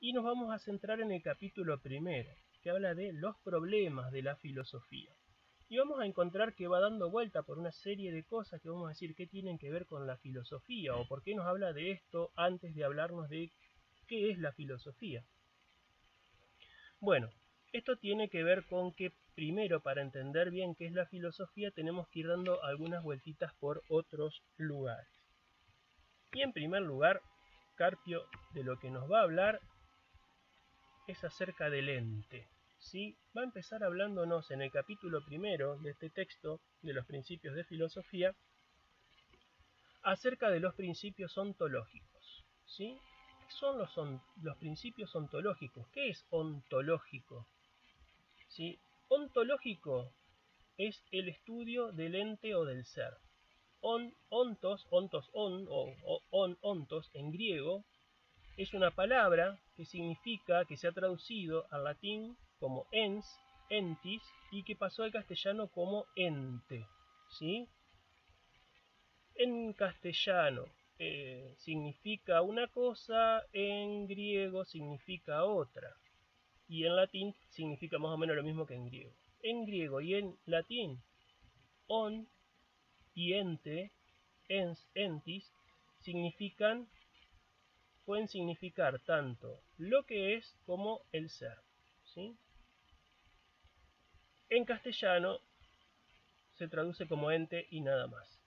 y nos vamos a centrar en el capítulo primero, que habla de los problemas de la filosofía. Y vamos a encontrar que va dando vuelta por una serie de cosas que vamos a decir que tienen que ver con la filosofía, o por qué nos habla de esto antes de hablarnos de qué es la filosofía. Bueno, esto tiene que ver con que primero, para entender bien qué es la filosofía, tenemos que ir dando algunas vueltitas por otros lugares. Y en primer lugar, Carpio de lo que nos va a hablar es acerca del ente. ¿Sí? Va a empezar hablándonos en el capítulo primero de este texto, de los principios de filosofía, acerca de los principios ontológicos. ¿Sí? ¿Qué son los principios ontológicos? ¿Qué es ontológico? ¿Sí? Ontológico es el estudio del ente o del ser. Ontos en griego, es una palabra que significa, que se ha traducido al latín como ens, entis, y que pasó al castellano como ente. ¿Sí? En castellano significa una cosa, en griego significa otra, y en latín significa más o menos lo mismo que en griego. En griego y en latín, on y ente, ens, entis, pueden significar tanto lo que es como el ser. ¿Sí? En castellano se traduce como ente y nada más.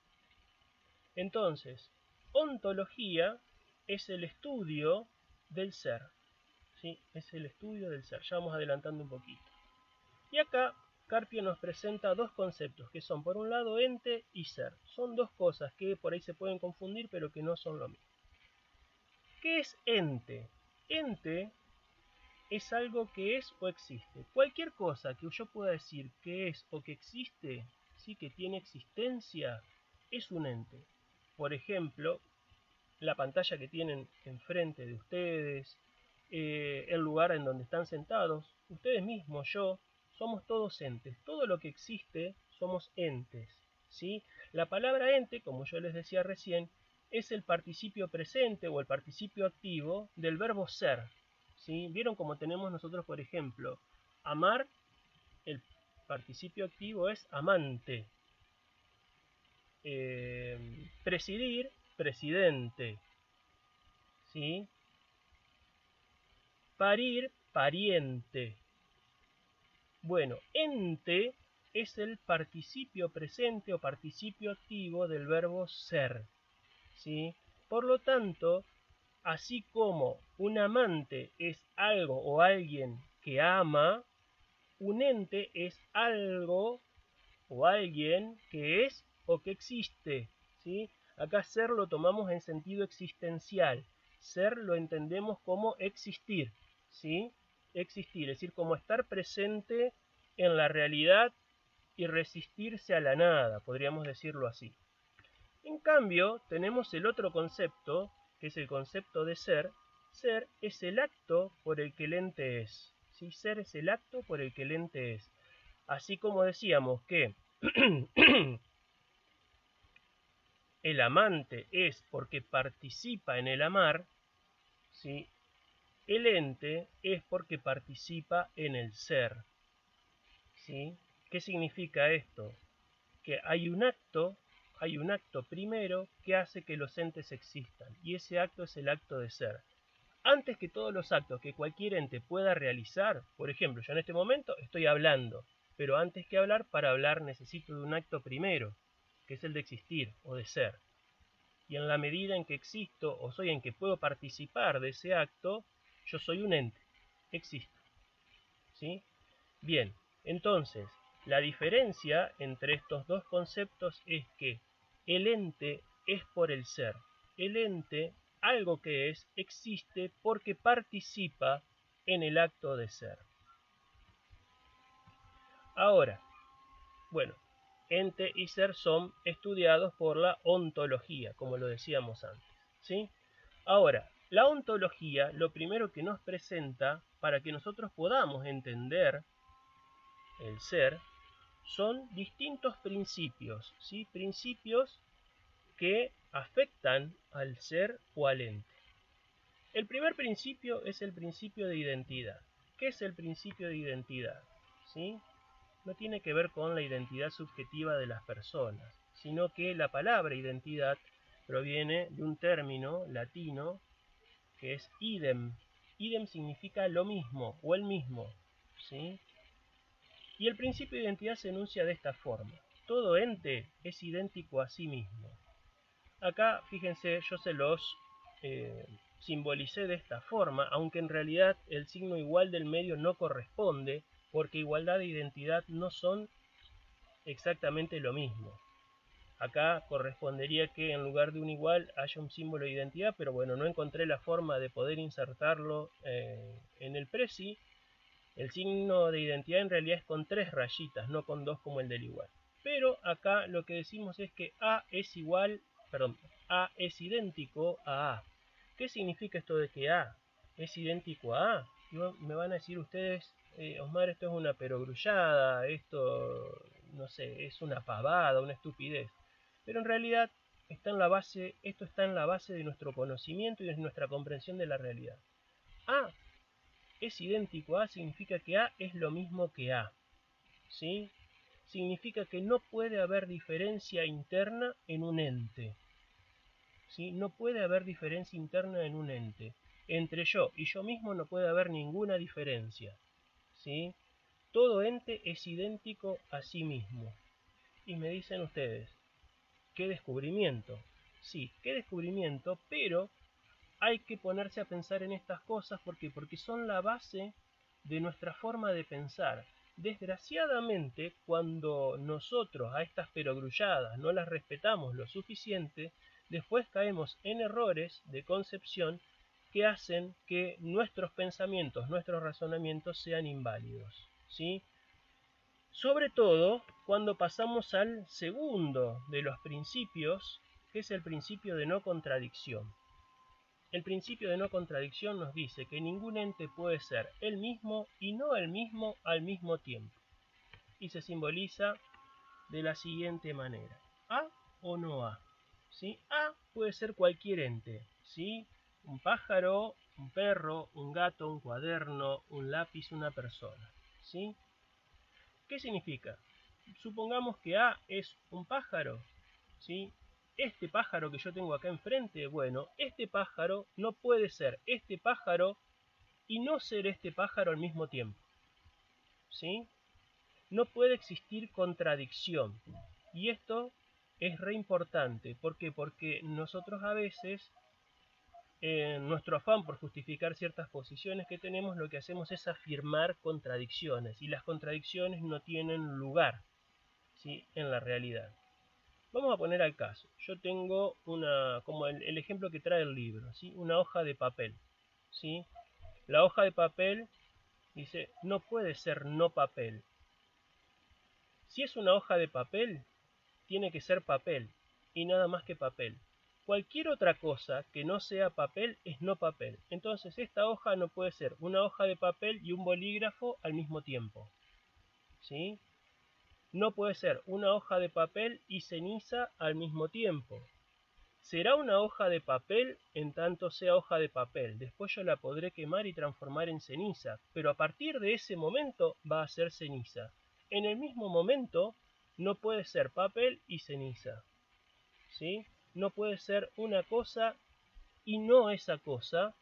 Entonces, ontología es el estudio del ser. ¿Sí? Es el estudio del ser. Ya vamos adelantando un poquito. Y acá Carpio nos presenta dos conceptos, que son por un lado ente y ser. Son dos cosas que por ahí se pueden confundir, pero que no son lo mismo. ¿Qué es ente? Ente es algo que es o existe. Cualquier cosa que yo pueda decir que es o que existe, ¿sí? Que tiene existencia, es un ente. Por ejemplo, la pantalla que tienen enfrente de ustedes, el lugar en donde están sentados, ustedes mismos, yo, somos todos entes. Todo lo que existe somos entes. ¿Sí? La palabra ente, como yo les decía recién, es el participio presente o el participio activo del verbo ser. ¿Sí? ¿Vieron cómo tenemos nosotros, por ejemplo, amar? El participio activo es amante. Presidir, presidente. ¿Sí? Parir, pariente. Bueno, ente es el participio presente o participio activo del verbo ser. ¿Sí? Por lo tanto, así como un amante es algo o alguien que ama, un ente es algo o alguien que es o que existe. ¿Sí? Acá ser lo tomamos en sentido existencial. Ser lo entendemos como existir. ¿Sí? Existir, es decir, como estar presente en la realidad y resistirse a la nada, podríamos decirlo así. En cambio, tenemos el otro concepto, que es el concepto de ser. Ser es el acto por el que el ente es. ¿Sí? Ser es el acto por el que el ente es. Así como decíamos que el amante es porque participa en el amar, ¿sí? El ente es porque participa en el ser. ¿Sí? ¿Qué significa esto? Que hay un acto primero que hace que los entes existan, y ese acto es el acto de ser. Antes que todos los actos que cualquier ente pueda realizar, por ejemplo, yo en este momento estoy hablando, pero antes que hablar, para hablar necesito de un acto primero, que es el de existir o de ser. Y en la medida en que existo o soy en que puedo participar de ese acto, yo soy un ente, existo. ¿Sí? Bien, entonces, la diferencia entre estos dos conceptos es que el ente es por el ser. El ente, algo que es, existe porque participa en el acto de ser. Ahora, bueno, ente y ser son estudiados por la ontología, como lo decíamos antes. ¿Sí? Ahora, la ontología lo primero que nos presenta para que nosotros podamos entender el ser son distintos principios, ¿sí? Principios que afectan al ser o al ente. El primer principio es el principio de identidad. ¿Qué es el principio de identidad? ¿Sí? No tiene que ver con la identidad subjetiva de las personas, sino que la palabra identidad proviene de un término latino que es idem. Idem significa lo mismo o el mismo, ¿sí? Y el principio de identidad se enuncia de esta forma. Todo ente es idéntico a sí mismo. Acá, fíjense, yo se los simbolicé de esta forma, aunque en realidad el signo igual del medio no corresponde, porque igualdad e identidad no son exactamente lo mismo. Acá correspondería que en lugar de un igual haya un símbolo de identidad, pero bueno, no encontré la forma de poder insertarlo en el preci. El signo de identidad en realidad es con 3 rayitas, no con 2 como el del igual. Pero acá lo que decimos es que A es idéntico a A. ¿Qué significa esto de que A es idéntico a A? Y me van a decir ustedes, Osmar, esto es una perogrullada, esto, no sé, es una pavada, una estupidez. Pero en realidad esto está en la base de nuestro conocimiento y de nuestra comprensión de la realidad. A es idéntico a significa que A es lo mismo que A, ¿sí? Significa que no puede haber diferencia interna en un ente, ¿sí? No puede haber diferencia interna en un ente. Entre yo y yo mismo no puede haber ninguna diferencia, ¿sí? Todo ente es idéntico a sí mismo. Y me dicen ustedes, ¿qué descubrimiento? Sí, qué descubrimiento, pero hay que ponerse a pensar en estas cosas porque son la base de nuestra forma de pensar. Desgraciadamente, cuando nosotros a estas perogrulladas no las respetamos lo suficiente, después caemos en errores de concepción que hacen que nuestros pensamientos, nuestros razonamientos sean inválidos, ¿sí? Sobre todo cuando pasamos al segundo de los principios, que es el principio de no contradicción. El principio de no contradicción nos dice que ningún ente puede ser el mismo y no el mismo al mismo tiempo. Y se simboliza de la siguiente manera. A o no A. ¿Sí? A puede ser cualquier ente. ¿Sí? Un pájaro, un perro, un gato, un cuaderno, un lápiz, una persona. ¿Sí? ¿Qué significa? Supongamos que A es un pájaro, ¿sí? Este pájaro que yo tengo acá enfrente, bueno, este pájaro no puede ser este pájaro y no ser este pájaro al mismo tiempo, ¿sí? No puede existir contradicción. Y esto es re importante. ¿Por qué? Porque nosotros a veces, en nuestro afán por justificar ciertas posiciones que tenemos, lo que hacemos es afirmar contradicciones. Y las contradicciones no tienen lugar, ¿sí? En la realidad. Vamos a poner al caso. Yo tengo como el ejemplo que trae el libro, ¿sí? Una hoja de papel, ¿sí? La hoja de papel dice, no puede ser no papel. Si es una hoja de papel, tiene que ser papel, y nada más que papel. Cualquier otra cosa que no sea papel es no papel. Entonces esta hoja no puede ser una hoja de papel y un bolígrafo al mismo tiempo, ¿sí? No puede ser una hoja de papel y ceniza al mismo tiempo. Será una hoja de papel en tanto sea hoja de papel. Después yo la podré quemar y transformar en ceniza, pero a partir de ese momento va a ser ceniza. En el mismo momento no puede ser papel y ceniza, ¿sí? No puede ser una cosa y no esa cosa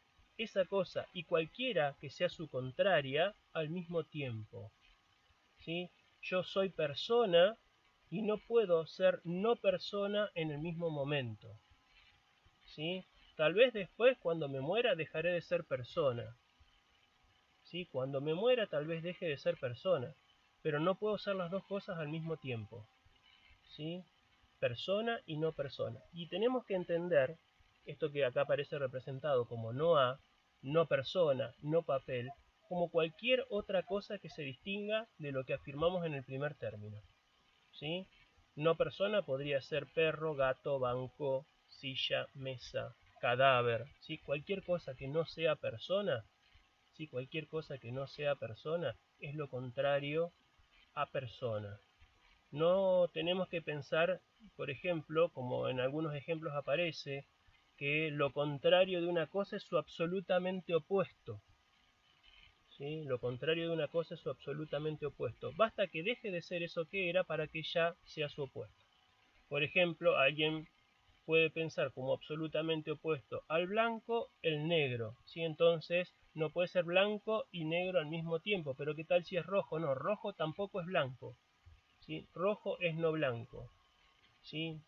y cualquiera que sea su contraria al mismo tiempo, ¿sí? Yo soy persona y no puedo ser no persona en el mismo momento, ¿sí? Tal vez después, cuando me muera, dejaré de ser persona, ¿sí? Cuando me muera, tal vez deje de ser persona, pero no puedo ser las dos cosas al mismo tiempo, ¿sí? Persona y no persona. Y tenemos que entender esto que acá aparece representado como no A, no persona, no papel, como cualquier otra cosa que se distinga de lo que afirmamos en el primer término, ¿sí? No persona podría ser perro, gato, banco, silla, mesa, cadáver, ¿sí? Cualquier cosa que no sea persona, ¿sí? Cualquier cosa que no sea persona es lo contrario a persona. No tenemos que pensar, por ejemplo, como en algunos ejemplos aparece, que lo contrario de una cosa es su absolutamente opuesto. ¿Sí? Lo contrario de una cosa es su absolutamente opuesto. Basta que deje de ser eso que era para que ya sea su opuesto. Por ejemplo, alguien puede pensar como absolutamente opuesto al blanco el negro, ¿sí? Entonces no puede ser blanco y negro al mismo tiempo, pero ¿qué tal si es rojo? No, rojo tampoco es blanco, ¿sí? Rojo es no blanco, ¿sí?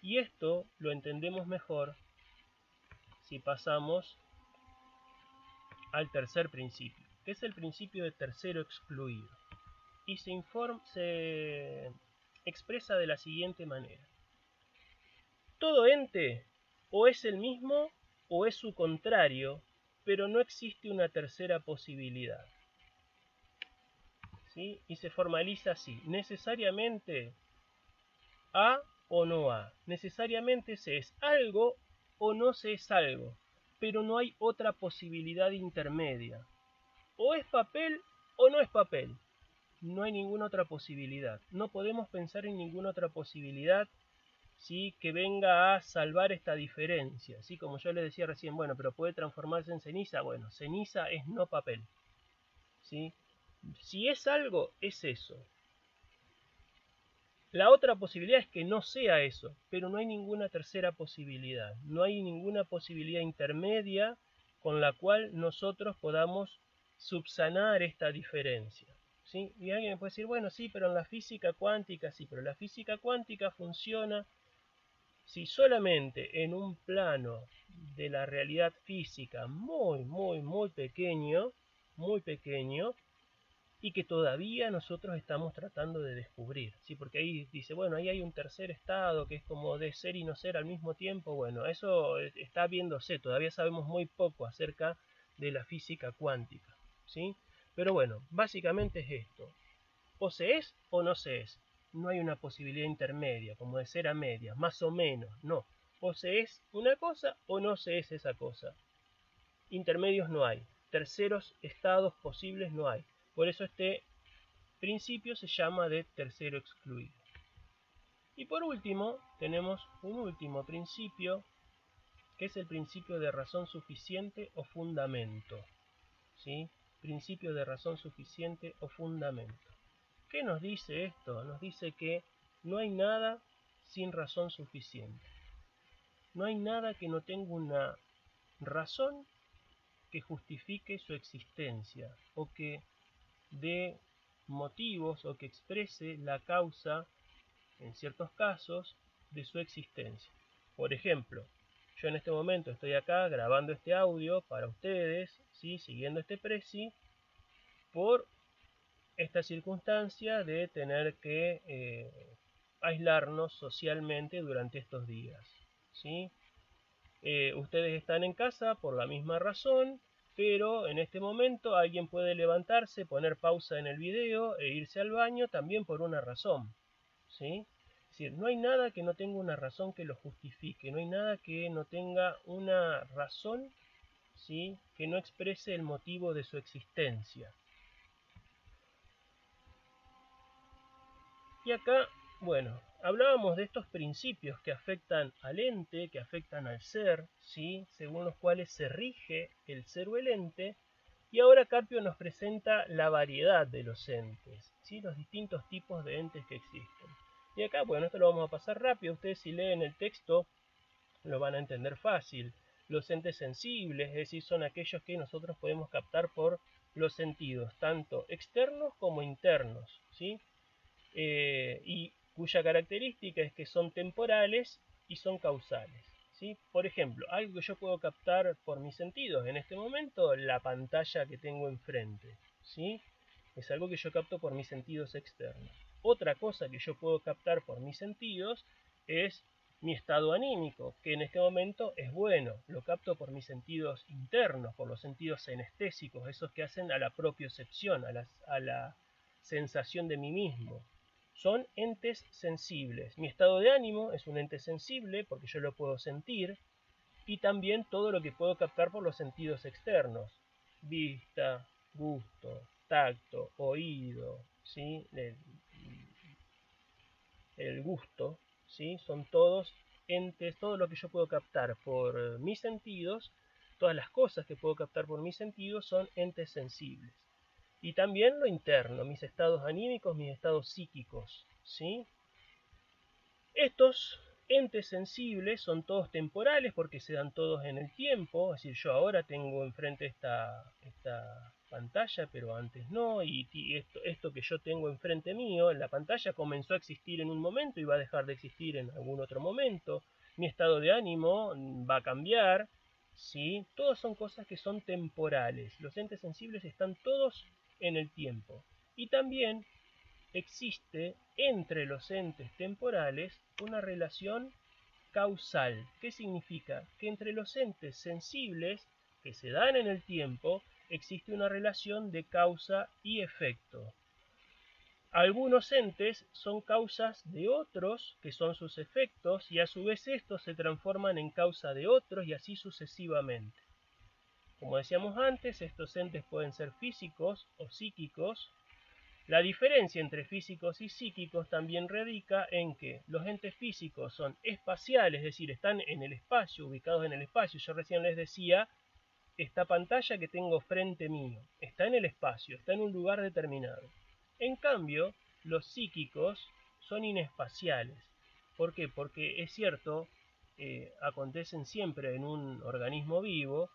Y esto lo entendemos mejor si pasamos al tercer principio, que es el principio de tercero excluido, y se expresa de la siguiente manera. Todo ente o es el mismo o es su contrario, pero no existe una tercera posibilidad. ¿Sí? Y se formaliza así, necesariamente A o no A. Necesariamente se es algo o no se es algo, pero no hay otra posibilidad intermedia. O es papel o no es papel. No hay ninguna otra posibilidad. No podemos pensar en ninguna otra posibilidad, ¿sí?, que venga a salvar esta diferencia. ¿Sí? Como yo les decía recién, bueno, pero puede transformarse en ceniza. Bueno, ceniza es no papel. ¿Sí? Si es algo, es eso. La otra posibilidad es que no sea eso, pero no hay ninguna tercera posibilidad. No hay ninguna posibilidad intermedia con la cual nosotros podamos subsanar esta diferencia. ¿Sí? Y alguien puede decir, bueno, sí, pero en la física cuántica, sí, pero la física cuántica funciona si solamente en un plano de la realidad física muy pequeño, y que todavía nosotros estamos tratando de descubrir, ¿sí? Porque ahí dice, bueno, ahí hay un tercer estado que es como de ser y no ser al mismo tiempo. Bueno, eso está viéndose, todavía sabemos muy poco acerca de la física cuántica, ¿sí? Pero bueno, básicamente es esto, o se es o no se es. No hay una posibilidad intermedia, como de ser a medias, más o menos, no. O se es una cosa o no se es esa cosa. Intermedios no hay. Terceros estados posibles no hay. Por eso este principio se llama de tercero excluido. Y por último, tenemos un último principio, que es el principio de razón suficiente o fundamento. ¿Sí? Principio de razón suficiente o fundamento. ¿Qué nos dice esto? Nos dice que no hay nada sin razón suficiente. No hay nada que no tenga una razón que justifique su existencia o que dé motivos o que exprese la causa, en ciertos casos, de su existencia. Por ejemplo, yo en este momento estoy acá grabando este audio para ustedes, ¿sí?, siguiendo este preci, por esta circunstancia de tener que aislarnos socialmente durante estos días, ¿sí? Ustedes están en casa por la misma razón, pero en este momento alguien puede levantarse, poner pausa en el video e irse al baño también por una razón, ¿sí? Es decir, no hay nada que no tenga una razón que lo justifique, no hay nada que no tenga una razón, ¿sí?, que no exprese el motivo de su existencia. Y acá, bueno, hablábamos de estos principios que afectan al ente, que afectan al ser, ¿sí?, según los cuales se rige el ser o el ente. Y ahora Carpio nos presenta la variedad de los entes, ¿sí?, los distintos tipos de entes que existen. Y acá, bueno, esto lo vamos a pasar rápido. Ustedes, si leen el texto, lo van a entender fácil. Los entes sensibles, es decir, son aquellos que nosotros podemos captar por los sentidos, tanto externos como internos, ¿sí? Y cuya característica es que son temporales y son causales, ¿sí? Por ejemplo, algo que yo puedo captar por mis sentidos en este momento, la pantalla que tengo enfrente, ¿sí?, es algo que yo capto por mis sentidos externos. Otra cosa que yo puedo captar por mis sentidos es mi estado anímico, que en este momento es bueno, lo capto por mis sentidos internos, por los sentidos anestésicos, esos que hacen a la propiocepción, a la sensación de mí mismo. Son entes sensibles. Mi estado de ánimo es un ente sensible porque yo lo puedo sentir, y también todo lo que puedo captar por los sentidos externos: vista, gusto, tacto, oído, ¿sí?, el gusto, ¿sí?, son todos entes, todo lo que yo puedo captar por mis sentidos, todas las cosas que puedo captar por mis sentidos son entes sensibles. Y también lo interno, mis estados anímicos, mis estados psíquicos, ¿sí? Estos entes sensibles son todos temporales porque se dan todos en el tiempo, es decir, yo ahora tengo enfrente esta pantalla, pero antes no, y esto que yo tengo enfrente mío, la pantalla comenzó a existir en un momento y va a dejar de existir en algún otro momento, mi estado de ánimo va a cambiar, ¿sí? Todas son cosas que son temporales, los entes sensibles están todos en el tiempo, y también existe entre los entes temporales una relación causal. ¿Qué significa? Que entre los entes sensibles que se dan en el tiempo existe una relación de causa y efecto. Algunos entes son causas de otros, que son sus efectos, y a su vez estos se transforman en causa de otros y así sucesivamente. Como decíamos antes, estos entes pueden ser físicos o psíquicos. La diferencia entre físicos y psíquicos también radica en que los entes físicos son espaciales, es decir, están en el espacio, ubicados en el espacio. Yo recién les decía, esta pantalla que tengo frente mío está en el espacio, está en un lugar determinado. En cambio, los psíquicos son inespaciales. ¿Por qué? Porque es cierto, acontecen siempre en un organismo vivo,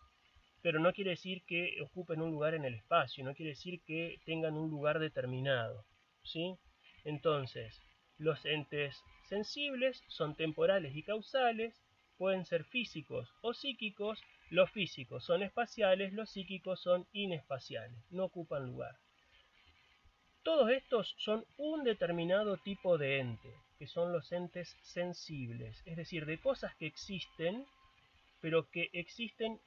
pero no quiere decir que ocupen un lugar en el espacio, no quiere decir que tengan un lugar determinado, ¿sí? Entonces, los entes sensibles son temporales y causales, pueden ser físicos o psíquicos, los físicos son espaciales, los psíquicos son inespaciales, no ocupan lugar. Todos estos son un determinado tipo de ente, que son los entes sensibles, es decir, de cosas que existen, pero que existen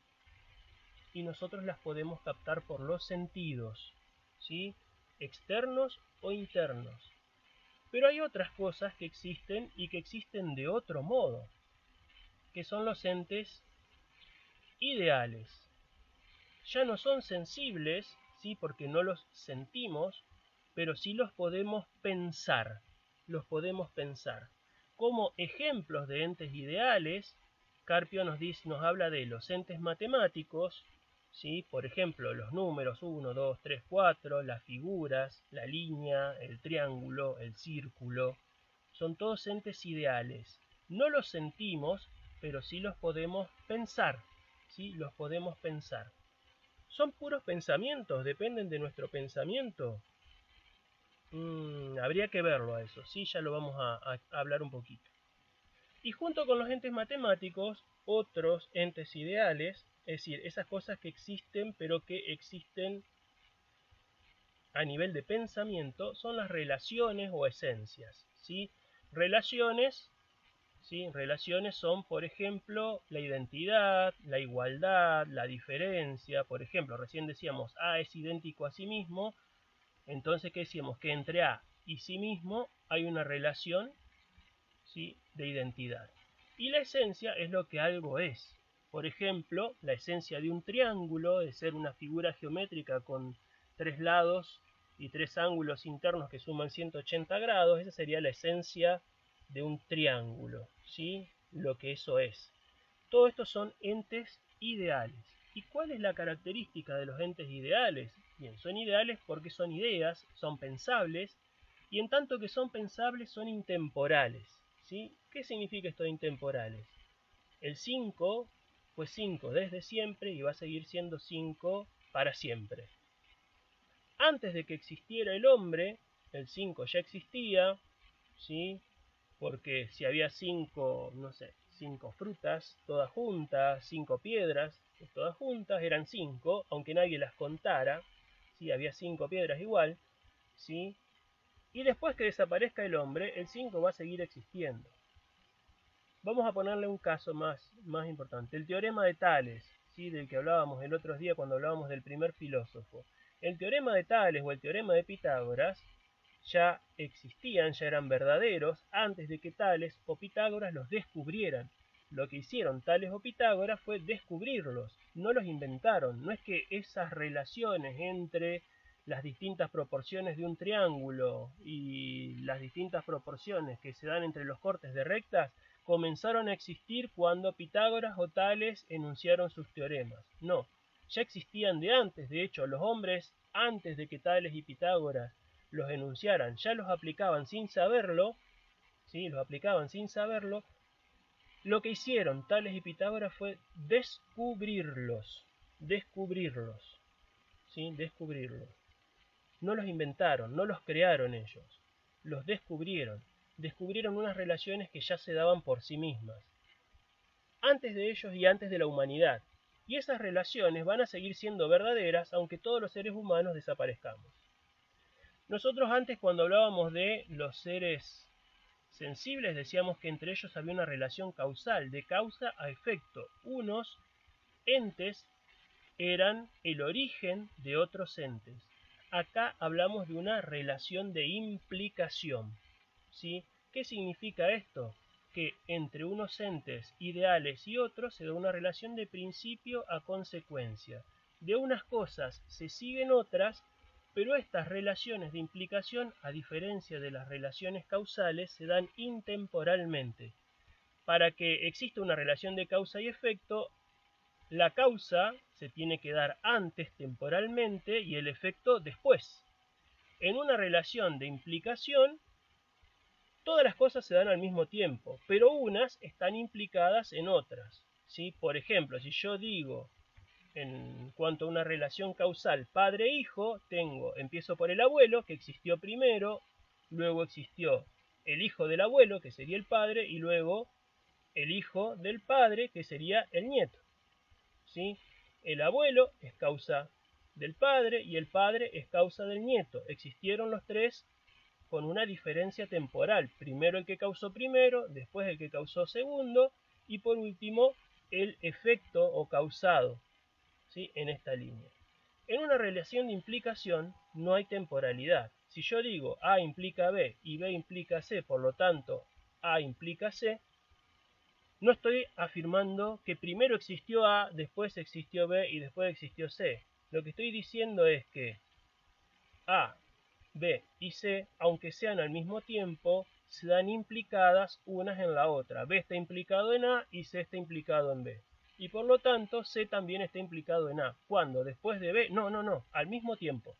y nosotros las podemos captar por los sentidos, ¿sí? Externos o internos. Pero hay otras cosas que existen y que existen de otro modo, que son los entes ideales. Ya no son sensibles, ¿sí? Porque no los sentimos, pero sí los podemos pensar. Los podemos pensar. Como ejemplos de entes ideales, Carpio nos habla de los entes matemáticos, ¿sí? Por ejemplo, los números 1, 2, 3, 4, las figuras, la línea, el triángulo, el círculo. Son todos entes ideales. No los sentimos, pero sí los podemos pensar. ¿Sí? Los podemos pensar. ¿Son puros pensamientos? ¿Dependen de nuestro pensamiento? Habría que verlo a eso, sí, ya lo vamos a hablar un poquito. Y junto con los entes matemáticos, otros entes ideales, es decir, esas cosas que existen pero que existen a nivel de pensamiento, son las relaciones o esencias, ¿sí? Relaciones, ¿sí? Relaciones son, por ejemplo, la identidad, la igualdad, la diferencia. Por ejemplo, recién decíamos A es idéntico a sí mismo. Entonces, ¿qué decíamos? Que entre A y sí mismo hay una relación, ¿sí? De identidad. Y la esencia es lo que algo es. Por ejemplo, la esencia de un triángulo, de ser una figura geométrica con 3 lados y 3 ángulos internos que suman 180 grados, esa sería la esencia de un triángulo, ¿sí? Lo que eso es. Todo esto son entes ideales. ¿Y cuál es la característica de los entes ideales? Bien, son ideales porque son ideas, son pensables, y en tanto que son pensables son intemporales, ¿sí? ¿Qué significa esto de intemporales? El 5 fue 5 desde siempre y va a seguir siendo 5 para siempre. Antes de que existiera el hombre, el 5 ya existía, ¿sí? Porque si había 5, no sé, 5 frutas todas juntas, 5 piedras todas juntas, eran 5, aunque nadie las contara, ¿sí? Había 5 piedras igual, ¿sí? Y después que desaparezca el hombre, el 5 va a seguir existiendo. Vamos a ponerle un caso más importante, el teorema de Tales, ¿sí? Del que hablábamos el otro día cuando hablábamos del primer filósofo. El teorema de Tales o el teorema de Pitágoras ya existían, ya eran verdaderos antes de que Tales o Pitágoras los descubrieran. Lo que hicieron Tales o Pitágoras fue descubrirlos, no los inventaron. No es que esas relaciones entre las distintas proporciones de un triángulo y las distintas proporciones que se dan entre los cortes de rectas comenzaron a existir cuando Pitágoras o Tales enunciaron sus teoremas. No, ya existían de antes. De hecho, los hombres, antes de que Tales y Pitágoras los enunciaran, ya los aplicaban sin saberlo. ¿Sí? Los aplicaban sin saberlo. Lo que hicieron Tales y Pitágoras fue descubrirlos. ¿Sí? Descubrirlos. No los inventaron, no los crearon ellos. Los descubrieron. Descubrieron unas relaciones que ya se daban por sí mismas, antes de ellos y antes de la humanidad. Y esas relaciones van a seguir siendo verdaderas aunque todos los seres humanos desaparezcamos. Nosotros antes, cuando hablábamos de los seres sensibles, decíamos que entre ellos había una relación causal, de causa a efecto. Unos entes eran el origen de otros entes. Acá hablamos de una relación de implicación. ¿Sí? ¿Qué significa esto? Que entre unos entes ideales y otros se da una relación de principio a consecuencia. De unas cosas se siguen otras, pero estas relaciones de implicación, a diferencia de las relaciones causales, se dan intemporalmente. Para que exista una relación de causa y efecto, la causa se tiene que dar antes temporalmente y el efecto después. En una relación de implicación, todas las cosas se dan al mismo tiempo, pero unas están implicadas en otras. ¿Sí? Por ejemplo, si yo digo, en cuanto a una relación causal padre-hijo, empiezo por el abuelo, que existió primero, luego existió el hijo del abuelo, que sería el padre, y luego el hijo del padre, que sería el nieto. ¿Sí? El abuelo es causa del padre y el padre es causa del nieto. Existieron los tres con una diferencia temporal. Primero el que causó primero, después el que causó segundo y por último el efecto o causado, ¿sí? En esta línea. En una relación de implicación no hay temporalidad. Si yo digo A implica B y B implica C, por lo tanto A implica C, no estoy afirmando que primero existió A, después existió B y después existió C. Lo que estoy diciendo es que A, B y C, aunque sean al mismo tiempo, se dan implicadas unas en la otra. B está implicado en A y C está implicado en B. Y por lo tanto, C también está implicado en A. ¿Cuándo? ¿Después de B? No, al mismo tiempo.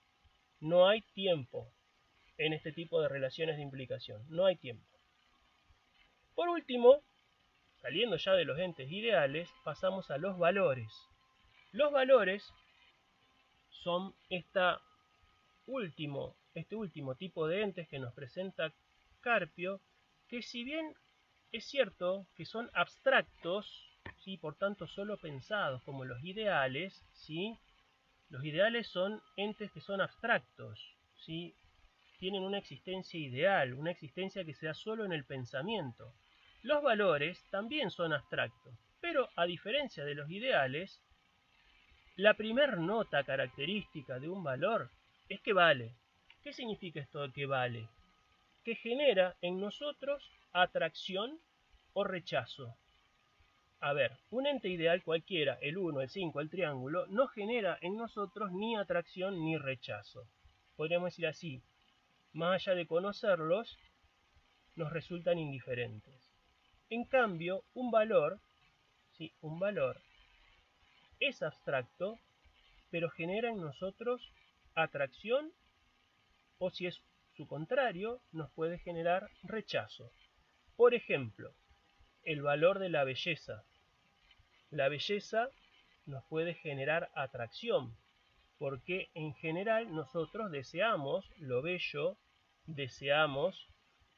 No hay tiempo en este tipo de relaciones de implicación. No hay tiempo. Por último, saliendo ya de los entes ideales, pasamos a los valores. Los valores son este último tipo de entes que nos presenta Carpio, que si bien es cierto que son abstractos, ¿sí? Por tanto solo pensados como los ideales, ¿sí? Los ideales son entes que son abstractos, ¿sí? Tienen una existencia ideal, una existencia que se da solo en el pensamiento. Los valores también son abstractos, pero a diferencia de los ideales, la primer nota característica de un valor es que vale. ¿Qué significa esto de que vale? Que genera en nosotros atracción o rechazo. A ver, un ente ideal cualquiera, el 1, el 5, el triángulo, no genera en nosotros ni atracción ni rechazo. Podríamos decir así, más allá de conocerlos, nos resultan indiferentes. En cambio, un valor es abstracto, pero genera en nosotros atracción o, si es su contrario, nos puede generar rechazo. Por ejemplo, el valor de la belleza. La belleza nos puede generar atracción, porque en general nosotros deseamos lo bello, deseamos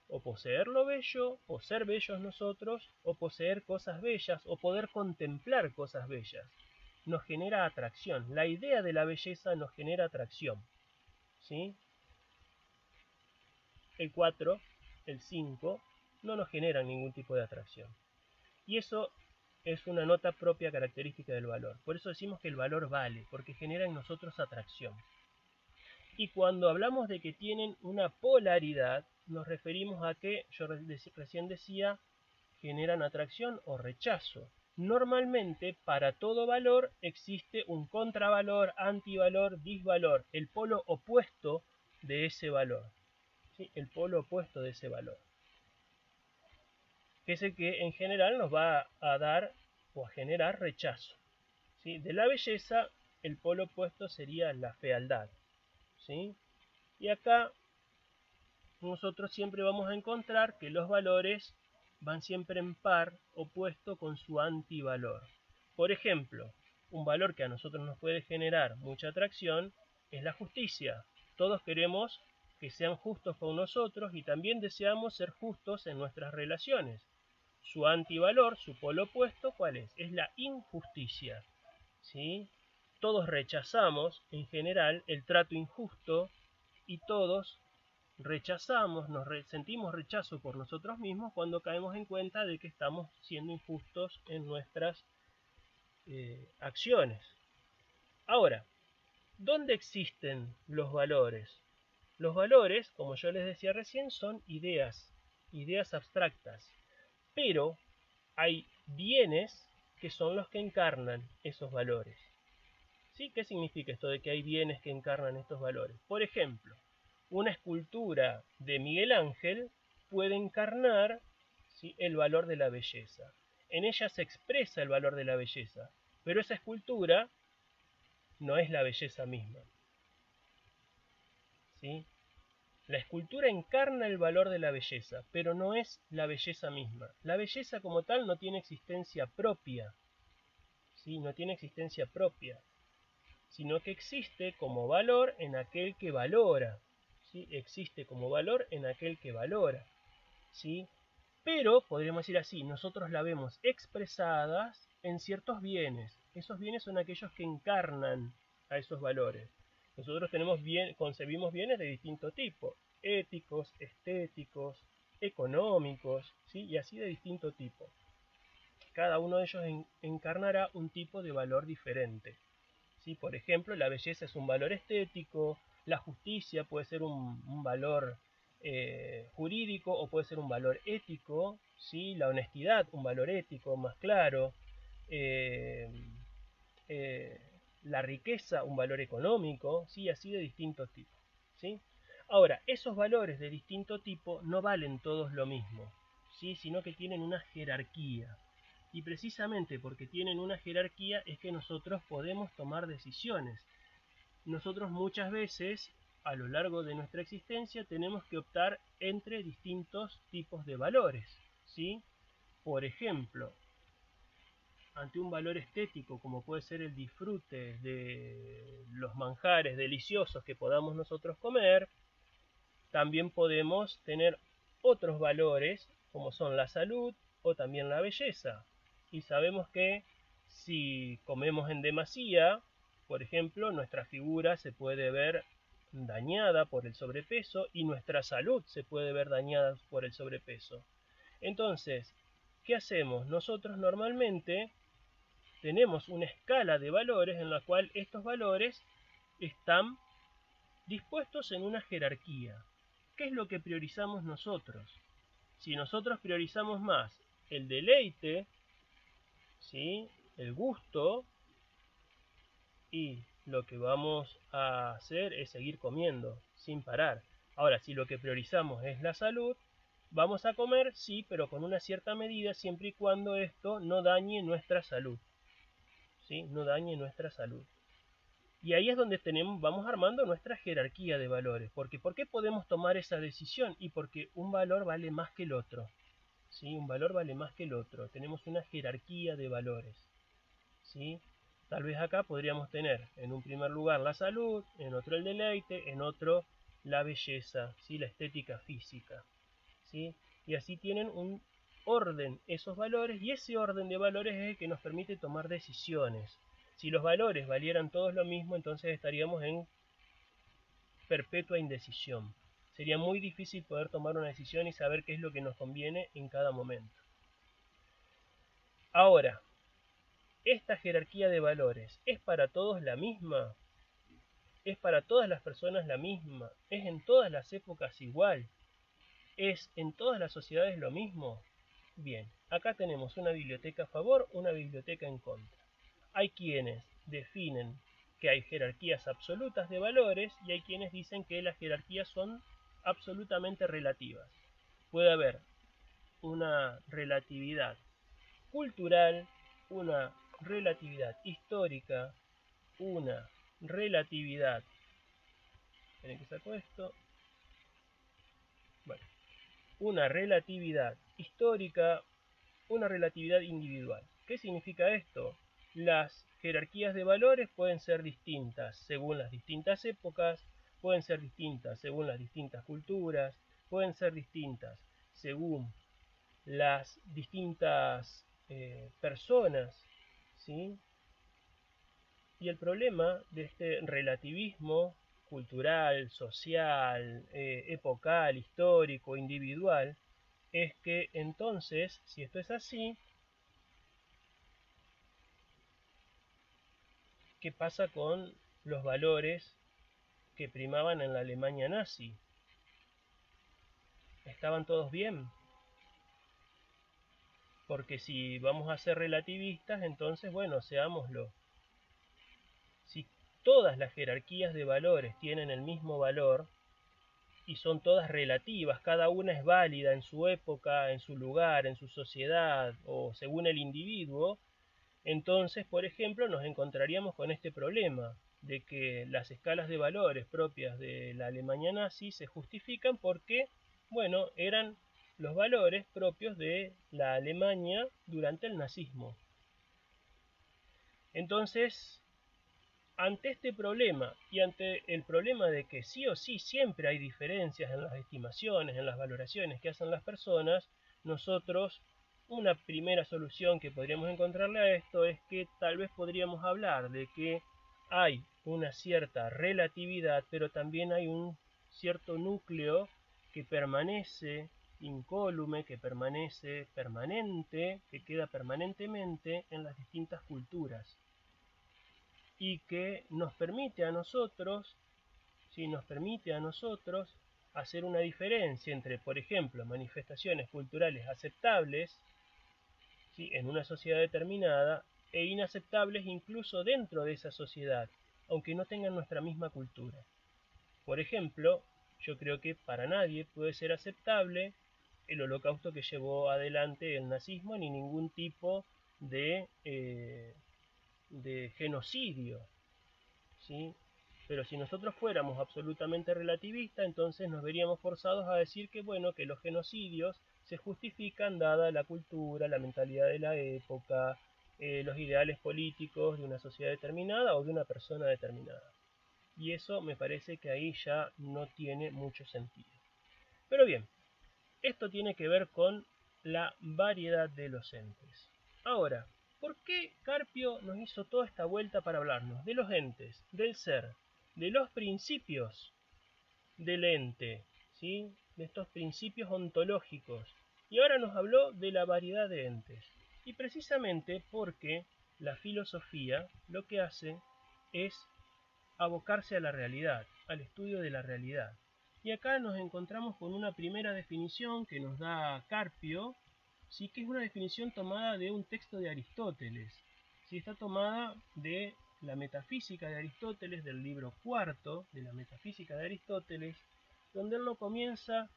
o poseer lo bello, o ser bellos nosotros, o poseer cosas bellas, o poder contemplar cosas bellas. Nos genera atracción. La idea de la belleza nos genera atracción. ¿Sí? El 4, el 5, no nos generan ningún tipo de atracción. Y eso es una nota propia característica del valor. Por eso decimos que el valor vale, porque genera en nosotros atracción. Y cuando hablamos de que tienen una polaridad, nos referimos a que, yo recién decía, generan atracción o rechazo. Normalmente, para todo valor existe un contravalor, antivalor, disvalor, el polo opuesto de ese valor. ¿Sí? El polo opuesto de ese valor. que es el que en general nos va a dar o a generar rechazo. ¿Sí? De la belleza, el polo opuesto sería la fealdad. ¿Sí? Y acá nosotros siempre vamos a encontrar que los valores van siempre en par, opuesto con su antivalor. Por ejemplo, un valor que a nosotros nos puede generar mucha atracción es la justicia. Todos queremos que sean justos con nosotros y también deseamos ser justos en nuestras relaciones. Su antivalor, su polo opuesto, ¿cuál es? Es la injusticia. ¿Sí? Todos rechazamos en general el trato injusto y todos rechazamos, sentimos rechazo por nosotros mismos cuando caemos en cuenta de que estamos siendo injustos en nuestras acciones. Ahora, ¿dónde existen los valores? Los valores, como yo les decía recién, son ideas abstractas, pero hay bienes que son los que encarnan esos valores. ¿Sí? ¿Qué significa esto de que hay bienes que encarnan estos valores? Por ejemplo, una escultura de Miguel Ángel puede encarnar, ¿sí?, el valor de la belleza. En ella se expresa el valor de la belleza, pero esa escultura no es la belleza misma. ¿Sí? La escultura encarna el valor de la belleza, pero no es la belleza misma. La belleza como tal no tiene existencia propia. ¿Sí? No tiene existencia propia, sino que existe como valor en aquel que valora. ¿Sí? Existe como valor en aquel que valora. ¿Sí? Pero, podríamos decir así, nosotros la vemos expresadas en ciertos bienes. Esos bienes son aquellos que encarnan a esos valores. Nosotros concebimos bienes de distinto tipo, éticos, estéticos, económicos, ¿sí?, y así de distinto tipo. Cada uno de ellos encarnará un tipo de valor diferente. ¿Sí? Por ejemplo, la belleza es un valor estético, la justicia puede ser un valor jurídico o puede ser un valor ético, ¿sí? La honestidad, un valor ético más claro, eh, eh, la riqueza, un valor económico, ¿sí? Así de distintos tipos. ¿Sí? Ahora, esos valores de distinto tipo no valen todos lo mismo, ¿sí?, sino que tienen una jerarquía. Y precisamente porque tienen una jerarquía es que nosotros podemos tomar decisiones. Nosotros muchas veces, a lo largo de nuestra existencia, tenemos que optar entre distintos tipos de valores, ¿sí? Por ejemplo, ante un valor estético como puede ser el disfrute de los manjares deliciosos que podamos nosotros comer, también podemos tener otros valores como son la salud o también la belleza. Y sabemos que si comemos en demasía, por ejemplo, nuestra figura se puede ver dañada por el sobrepeso y nuestra salud se puede ver dañada por el sobrepeso. Entonces, ¿qué hacemos? Nosotros normalmente tenemos una escala de valores en la cual estos valores están dispuestos en una jerarquía. ¿Qué es lo que priorizamos nosotros? Si nosotros priorizamos más el deleite, ¿sí?, el gusto, y lo que vamos a hacer es seguir comiendo sin parar. Ahora, si lo que priorizamos es la salud, vamos a comer, sí, pero con una cierta medida, siempre y cuando esto no dañe nuestra salud. ¿Sí? No dañe nuestra salud. Y ahí es donde vamos armando nuestra jerarquía de valores. Porque ¿por qué podemos tomar esa decisión? Y porque un valor vale más que el otro. ¿Sí? Un valor vale más que el otro. Tenemos una jerarquía de valores. ¿Sí? Tal vez acá podríamos tener en un primer lugar la salud, en otro el deleite, en otro la belleza, ¿sí?, la estética física. ¿Sí? Y así tienen un orden esos valores, y ese orden de valores es el que nos permite tomar decisiones. Si los valores valieran todos lo mismo, entonces estaríamos en perpetua indecisión. Sería muy difícil poder tomar una decisión y saber qué es lo que nos conviene en cada momento. Ahora, ¿esta jerarquía de valores es para todos la misma? ¿Es para todas las personas la misma? ¿Es en todas las épocas igual? ¿Es en todas las sociedades lo mismo? Bien, acá tenemos una biblioteca a favor, una biblioteca en contra. Hay quienes definen que hay jerarquías absolutas de valores y hay quienes dicen que las jerarquías son absolutamente relativas. Puede haber una relatividad cultural, una relatividad histórica, una relatividad, esperen que saco esto, bueno, una relatividad histórica, una relatividad individual. ¿Qué significa esto? Las jerarquías de valores pueden ser distintas según las distintas épocas, pueden ser distintas según las distintas culturas, pueden ser distintas según las distintas personas, ¿sí? Y el problema de este relativismo cultural, social, epocal, histórico, individual, es que entonces, si esto es así, ¿qué pasa con los valores que primaban en la Alemania nazi? ¿Estaban todos bien? Porque si vamos a ser relativistas, entonces, bueno, seámoslo. Si todas las jerarquías de valores tienen el mismo valor y son todas relativas, cada una es válida en su época, en su lugar, en su sociedad o según el individuo, entonces, por ejemplo, nos encontraríamos con este problema de que las escalas de valores propias de la Alemania nazi se justifican porque, bueno, eran los valores propios de la Alemania durante el nazismo. Entonces, ante este problema y ante el problema de que sí o sí siempre hay diferencias en las estimaciones, en las valoraciones que hacen las personas, nosotros una primera solución que podríamos encontrarle a esto es que tal vez podríamos hablar de que hay una cierta relatividad, pero también hay un cierto núcleo que permanece incólume, que permanece permanente, que queda permanentemente en las distintas culturas y que nos permite a nosotros, ¿sí? Nos permite a nosotros hacer una diferencia entre, por ejemplo, manifestaciones culturales aceptables, ¿sí? En una sociedad determinada e inaceptables incluso dentro de esa sociedad, aunque no tengan nuestra misma cultura. Por ejemplo, yo creo que para nadie puede ser aceptable el holocausto que llevó adelante el nazismo ni ningún tipo de genocidio, ¿sí? Pero si nosotros fuéramos absolutamente relativistas, entonces nos veríamos forzados a decir que, bueno, que los genocidios se justifican dada la cultura, la mentalidad de la época, los ideales políticos de una sociedad determinada o de una persona determinada. Y eso me parece que ahí ya no tiene mucho sentido. Pero bien, esto tiene que ver con la variedad de los entes. Ahora, ¿por qué Carpio nos hizo toda esta vuelta para hablarnos de los entes, del ser, de los principios del ente, ¿sí? De estos principios ontológicos? Y ahora nos habló de la variedad de entes. Y precisamente porque la filosofía lo que hace es abocarse a la realidad, al estudio de la realidad. Y acá nos encontramos con una primera definición que nos da Carpio, sí, que es una definición tomada de un texto de Aristóteles. Sí, está tomada de la Metafísica de Aristóteles, del libro cuarto de la Metafísica de Aristóteles, donde él lo comienza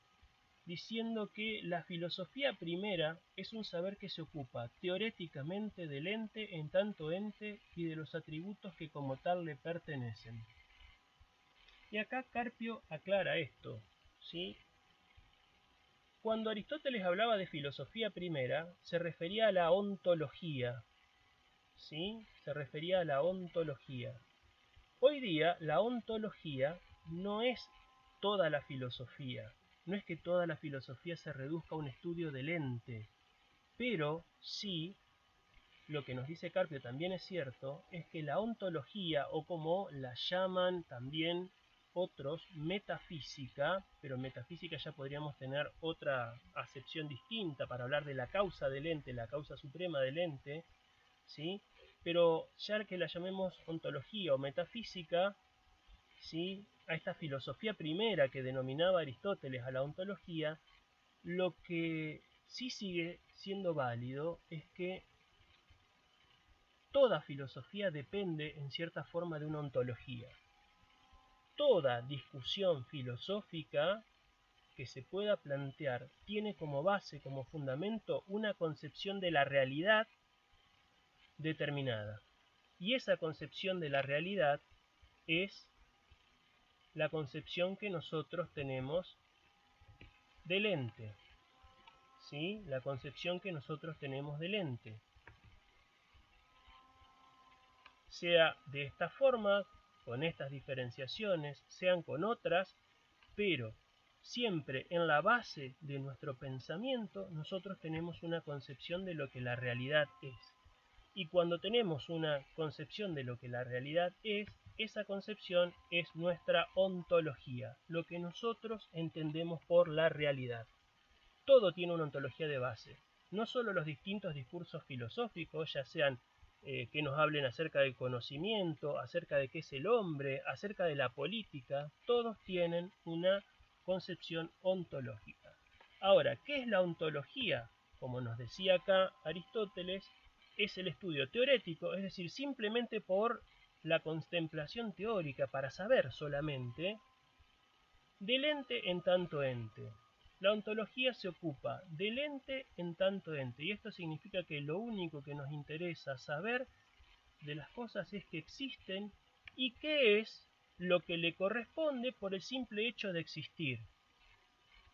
diciendo que la filosofía primera es un saber que se ocupa teoréticamente del ente en tanto ente y de los atributos que como tal le pertenecen. Y acá Carpio aclara esto, ¿sí? Cuando Aristóteles hablaba de filosofía primera, se refería a la ontología, ¿sí? Se refería a la ontología. Hoy día la ontología no es toda la filosofía, no es que toda la filosofía se reduzca a un estudio del ente, pero sí, lo que nos dice Carpio también es cierto, es que la ontología, o como la llaman también otros, metafísica, pero metafísica ya podríamos tener otra acepción distinta para hablar de la causa del ente, la causa suprema del ente, ¿sí? Pero ya que la llamemos ontología o metafísica, ¿sí? A esta filosofía primera que denominaba Aristóteles a la ontología, lo que sí sigue siendo válido es que toda filosofía depende en cierta forma de una ontología. Toda discusión filosófica que se pueda plantear tiene como base, como fundamento, una concepción de la realidad determinada. Y esa concepción de la realidad es la concepción que nosotros tenemos del ente. ¿Sí? La concepción que nosotros tenemos del ente. Sea de esta forma, con estas diferenciaciones, sean con otras, pero siempre en la base de nuestro pensamiento nosotros tenemos una concepción de lo que la realidad es. Y cuando tenemos una concepción de lo que la realidad es, esa concepción es nuestra ontología, lo que nosotros entendemos por la realidad. Todo tiene una ontología de base. No solo los distintos discursos filosóficos, ya sean que nos hablen acerca del conocimiento, acerca de qué es el hombre, acerca de la política, todos tienen una concepción ontológica. Ahora, ¿qué es la ontología? Como nos decía acá Aristóteles, es el estudio teorético, es decir, simplemente por la contemplación teórica, para saber solamente del ente en tanto ente. La ontología se ocupa del ente en tanto ente, y esto significa que lo único que nos interesa saber de las cosas es que existen y qué es lo que le corresponde por el simple hecho de existir.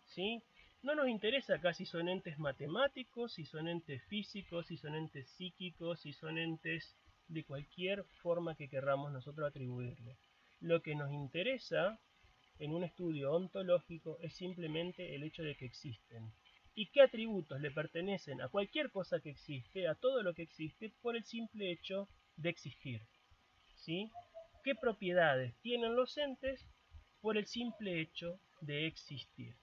¿Sí? No nos interesa acá si son entes matemáticos, si son entes físicos, si son entes psíquicos, si son entes de cualquier forma que querramos nosotros atribuirle. Lo que nos interesa en un estudio ontológico es simplemente el hecho de que existen. ¿Y qué atributos le pertenecen a cualquier cosa que existe, a todo lo que existe, por el simple hecho de existir? ¿Sí? ¿Qué propiedades tienen los entes por el simple hecho de existir?